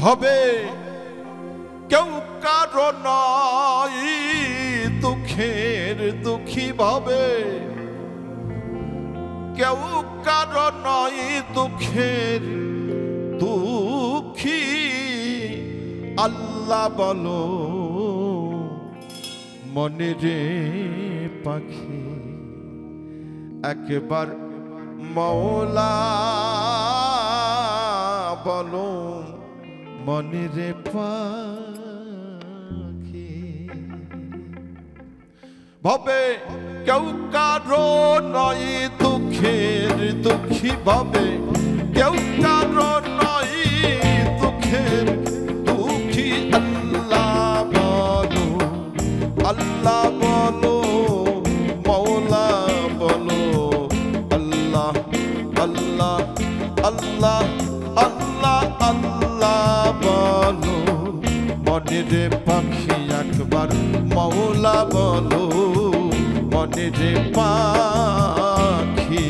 ভবে কেউ কারো নয় দুঃখের দুঃখী ভবে কেউ কারো নয় দুঃখের দুঃখী আল্লাহ বলো মনে রে পাখি একবার মওলা বলো মনে রে পাখি ভবে কেউ কারো নয় দুঃখের দুঃখী ভবে কেউ কারো নয় দুঃখের দুঃখী আল্লাহ বলো মওলা বলো আল্লাহ আল্লাহ আল্লাহ আল্লাহ আল্লাহ বলো মনের পাখি একবার মওলা বলো মনের পাখি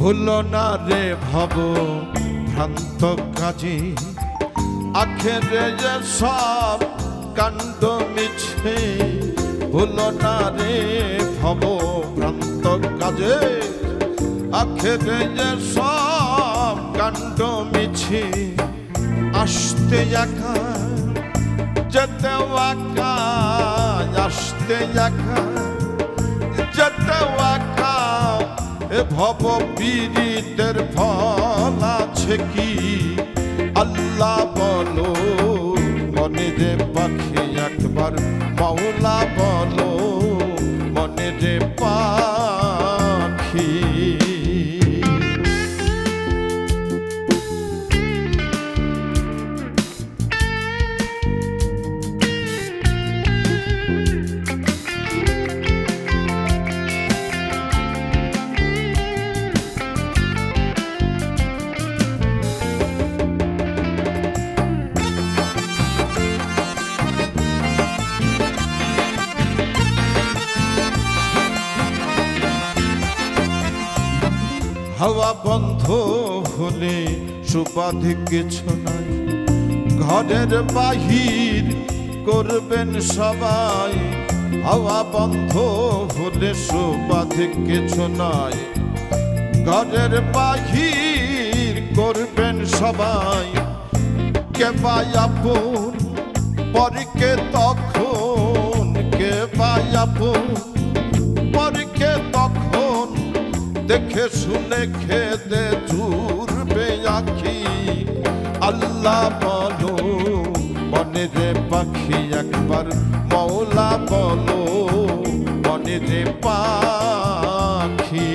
ভুলো না রে ভব ভ্রান্ত কাজে আখেরে যে সব কাণ্ড মিছে ভুলো না রে ভব ভ্রান্ত কাজে আখেরে যে সব কাণ্ড মিছে আসতে একা যেতে একা আসতে একা যেতে একা এ ভব পীড়িতের ফল আছে কি আল্লাহ বলো মনে রে পাখি একবার মওলা বলো মনে রে পাখি হাওয়া বন্ধ হলে সুবাধে কিছু নাই ঘরের বাহির করবেন সবাই হাওয়া বন্ধ হলে সুবাধে কিছু নাই ঘরের বাহির করবেন সবাই কে ভাই আপন পরকে তখন কে ভাই আপন পরকে তখন দেখে শুনে খেতে জুড়বে আখি আল্লাহ বলো মনে রে পাখি একবার মওলা বলো মনে রে পাখি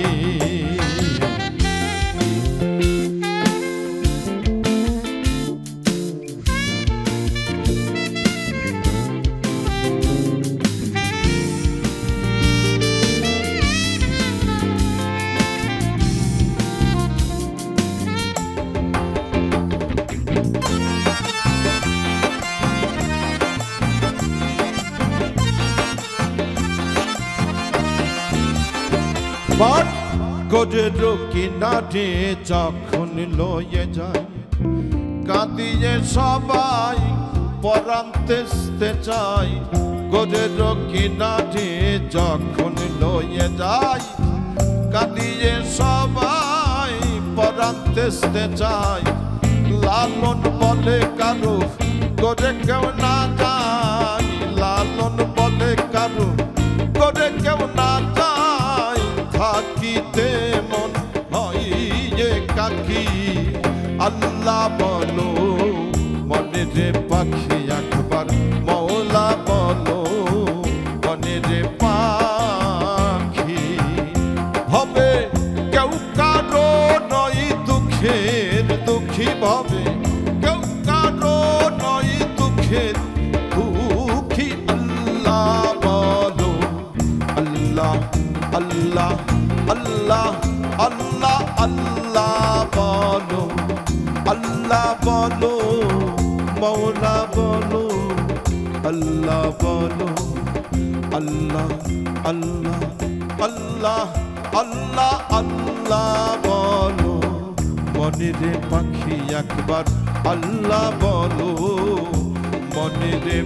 বাট গরের কিনারে যখন লয়ে যায় কাঁদিয়ে সবাই পরাণ তেসতে চাই গরের কিনারে যখন লয়ে যায় কাঁদিয়ে সবাই পরাণ তেসতে চাই লালন বলে কারো গরে কেউ না যায় লালন বলে কারো গরে কেউ না যায় থাকিতে মন হয় কাকি আল্লাহ বলো মনে রে পাখি একবার মওলা বলো দুঃখের দুঃখী আল্লাহ বলো আল্লাহ আল্লাহ আল্লাহ আল্লাহ আল্লাহ বলো আল্লাহ বলো মৌলা বলো আল্লাহ বলো আল্লাহ আল্লাহ আল্লাহ আল্লাহ আল্লাহ বলো মনেরে পাখি একবার আল্লাহ বলো মনেরে